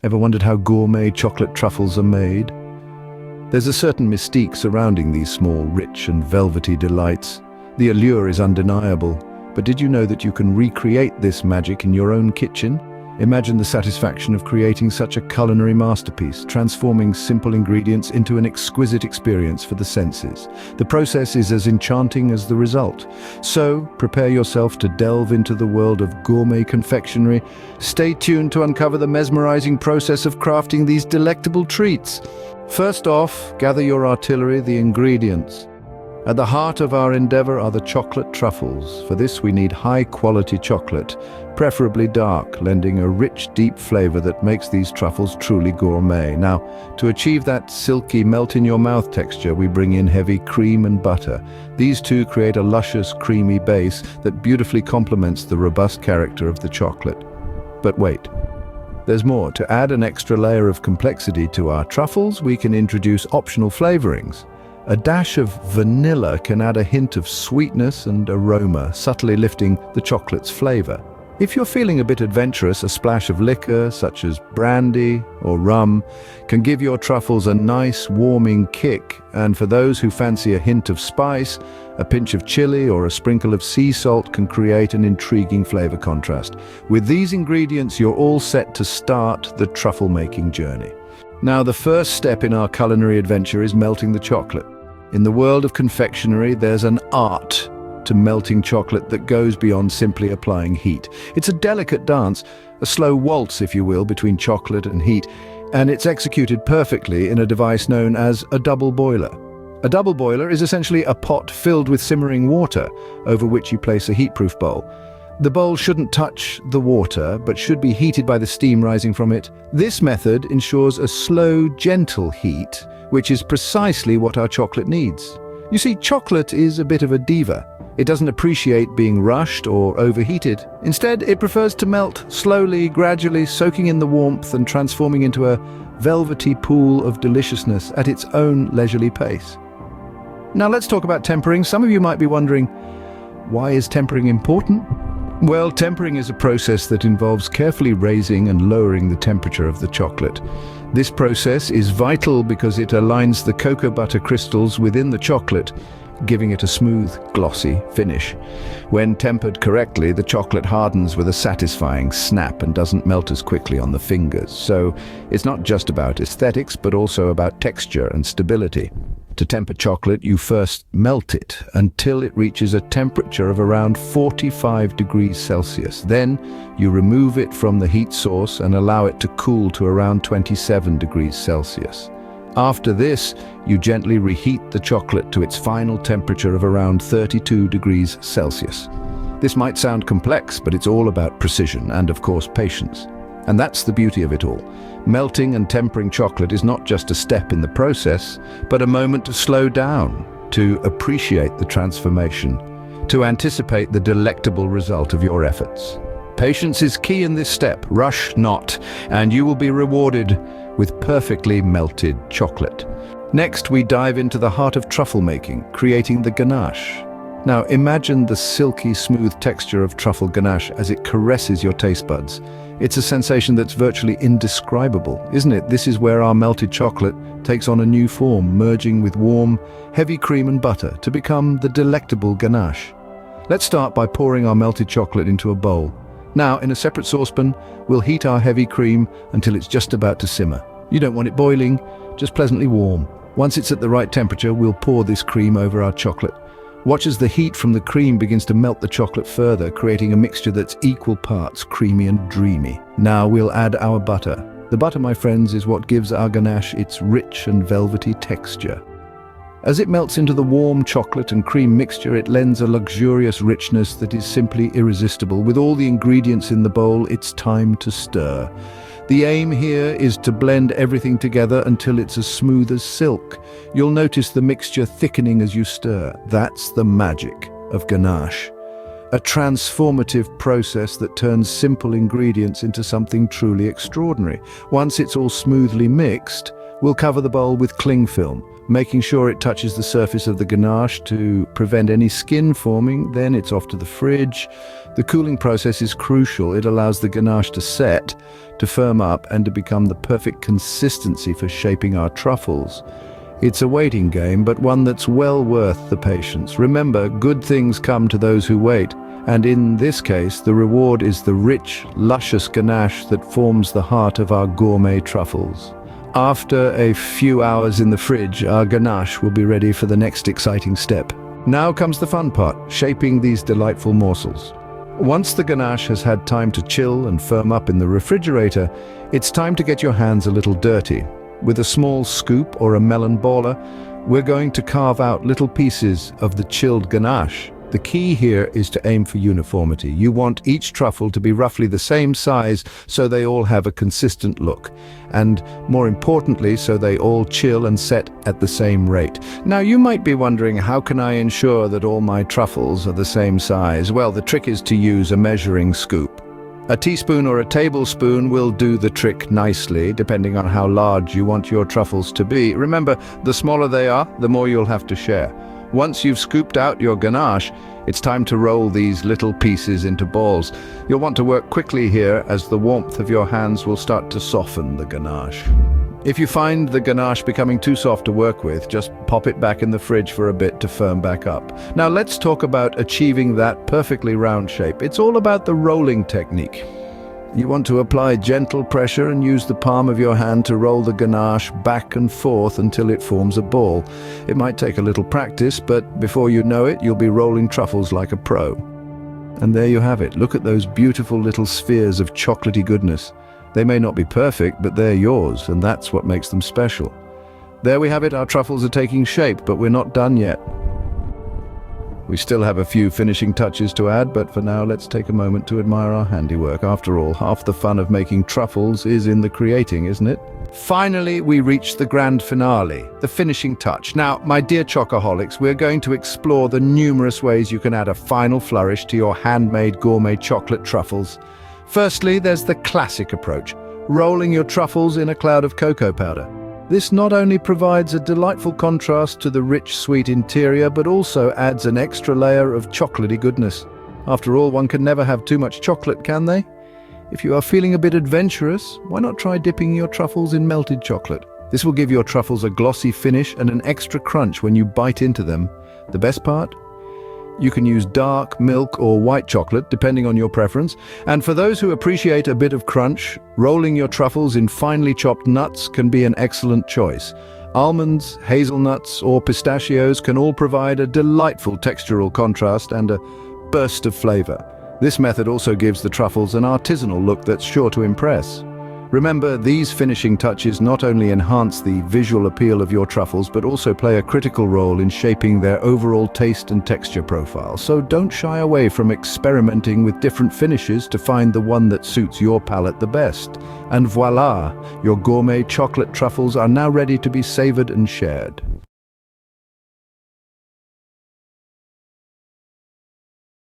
Ever wondered how gourmet chocolate truffles are made? There's a certain mystique surrounding these small, rich and velvety delights. The allure is undeniable, but did you know that you can recreate this magic in your own kitchen? Imagine the satisfaction of creating such a culinary masterpiece, transforming simple ingredients into an exquisite experience for the senses. The process is as enchanting as the result. So, prepare yourself to delve into the world of gourmet confectionery. Stay tuned to uncover the mesmerizing process of crafting these delectable treats. First off, gather your artillery, the ingredients. At the heart of our endeavor are the chocolate truffles. For this we need high-quality chocolate, preferably dark, lending a rich, deep flavor that makes these truffles truly gourmet. Now, to achieve that silky, melt-in-your-mouth texture, we bring in heavy cream and butter. These two create a luscious, creamy base that beautifully complements the robust character of the chocolate. But wait. There's more. To add an extra layer of complexity to our truffles, we can introduce optional flavorings. A dash of vanilla can add a hint of sweetness and aroma, subtly lifting the chocolate's flavor. If you're feeling a bit adventurous, a splash of liquor, such as brandy or rum, can give your truffles a nice, warming kick. And for those who fancy a hint of spice, a pinch of chili or a sprinkle of sea salt can create an intriguing flavor contrast. With these ingredients, you're all set to start the truffle-making journey. Now, the first step in our culinary adventure is melting the chocolate. In the world of confectionery, there's an art to melting chocolate that goes beyond simply applying heat. It's a delicate dance, a slow waltz, if you will, between chocolate and heat, and it's executed perfectly in a device known as a double boiler. A double boiler is essentially a pot filled with simmering water, over which you place a heat-proof bowl. The bowl shouldn't touch the water, but should be heated by the steam rising from it. This method ensures a slow, gentle heat, which is precisely what our chocolate needs. You see, chocolate is a bit of a diva. It doesn't appreciate being rushed or overheated. Instead, it prefers to melt slowly, gradually, soaking in the warmth and transforming into a velvety pool of deliciousness at its own leisurely pace. Now let's talk about tempering. Some of you might be wondering, why is tempering important? Well, tempering is a process that involves carefully raising and lowering the temperature of the chocolate. This process is vital because it aligns the cocoa butter crystals within the chocolate, giving it a smooth, glossy finish. When tempered correctly, the chocolate hardens with a satisfying snap and doesn't melt as quickly on the fingers. So it's not just about aesthetics, but also about texture and stability. To temper chocolate, you first melt it until it reaches a temperature of around 45 degrees Celsius. Then you remove it from the heat source and allow it to cool to around 27 degrees Celsius. After this, you gently reheat the chocolate to its final temperature of around 32 degrees Celsius. This might sound complex, but it's all about precision and, of course, patience. And that's the beauty of it all. Melting and tempering chocolate is not just a step in the process, but a moment to slow down, to appreciate the transformation, to anticipate the delectable result of your efforts. Patience is key in this step. Rush not, and you will be rewarded with perfectly melted chocolate. Next, we dive into the heart of truffle making, creating the ganache. Now, imagine the silky, smooth texture of truffle ganache as it caresses your taste buds. It's a sensation that's virtually indescribable, isn't it? This is where our melted chocolate takes on a new form, merging with warm, heavy cream and butter to become the delectable ganache. Let's start by pouring our melted chocolate into a bowl. Now, in a separate saucepan, we'll heat our heavy cream until it's just about to simmer. You don't want it boiling, just pleasantly warm. Once it's at the right temperature, we'll pour this cream over our chocolate. Watch as the heat from the cream begins to melt the chocolate further, creating a mixture that's equal parts creamy and dreamy. Now we'll add our butter. The butter, my friends, is what gives our ganache its rich and velvety texture. As it melts into the warm chocolate and cream mixture, it lends a luxurious richness that is simply irresistible. With all the ingredients in the bowl, it's time to stir. The aim here is to blend everything together until it's as smooth as silk. You'll notice the mixture thickening as you stir. That's the magic of ganache. A transformative process that turns simple ingredients into something truly extraordinary. Once it's all smoothly mixed, We'll cover the bowl with cling film, making sure it touches the surface of the ganache to prevent any skin forming. Then it's off to the fridge. The cooling process is crucial. It allows the ganache to set, to firm up, and to become the perfect consistency for shaping our truffles. It's a waiting game, but one that's well worth the patience. Remember, good things come to those who wait, and in this case, the reward is the rich, luscious ganache that forms the heart of our gourmet truffles. After a few hours in the fridge, our ganache will be ready for the next exciting step. Now comes the fun part, shaping these delightful morsels. Once the ganache has had time to chill and firm up in the refrigerator, it's time to get your hands a little dirty. With a small scoop or a melon baller, we're going to carve out little pieces of the chilled ganache. The key here is to aim for uniformity. You want each truffle to be roughly the same size so they all have a consistent look. And more importantly, so they all chill and set at the same rate. Now you might be wondering, how can I ensure that all my truffles are the same size? Well, the trick is to use a measuring scoop. A teaspoon or a tablespoon will do the trick nicely, depending on how large you want your truffles to be. Remember, the smaller they are, the more you'll have to share. Once you've scooped out your ganache, it's time to roll these little pieces into balls. You'll want to work quickly here, as the warmth of your hands will start to soften the ganache. If you find the ganache becoming too soft to work with, just pop it back in the fridge for a bit to firm back up. Now let's talk about achieving that perfectly round shape. It's all about the rolling technique. You want to apply gentle pressure and use the palm of your hand to roll the ganache back and forth until it forms a ball. It might take a little practice, but before you know it, you'll be rolling truffles like a pro. And there you have it. Look at those beautiful little spheres of chocolatey goodness. They may not be perfect, but they're yours, and that's what makes them special. There we have it, our truffles are taking shape, but we're not done yet. We still have a few finishing touches to add, but for now let's take a moment to admire our handiwork. After all, half the fun of making truffles is in the creating, isn't it? Finally, we reach the grand finale, the finishing touch. Now, my dear chocoholics, we're going to explore the numerous ways you can add a final flourish to your handmade gourmet chocolate truffles. Firstly, there's the classic approach, rolling your truffles in a cloud of cocoa powder. This not only provides a delightful contrast to the rich, sweet interior, but also adds an extra layer of chocolatey goodness. After all, one can never have too much chocolate, can they? If you are feeling a bit adventurous, why not try dipping your truffles in melted chocolate? This will give your truffles a glossy finish and an extra crunch when you bite into them. The best part? You can use dark, milk or white chocolate, depending on your preference. And for those who appreciate a bit of crunch, rolling your truffles in finely chopped nuts can be an excellent choice. Almonds, hazelnuts or pistachios can all provide a delightful textural contrast and a burst of flavor. This method also gives the truffles an artisanal look that's sure to impress. Remember, these finishing touches not only enhance the visual appeal of your truffles, but also play a critical role in shaping their overall taste and texture profile. So don't shy away from experimenting with different finishes to find the one that suits your palate the best. And voila, your gourmet chocolate truffles are now ready to be savored and shared.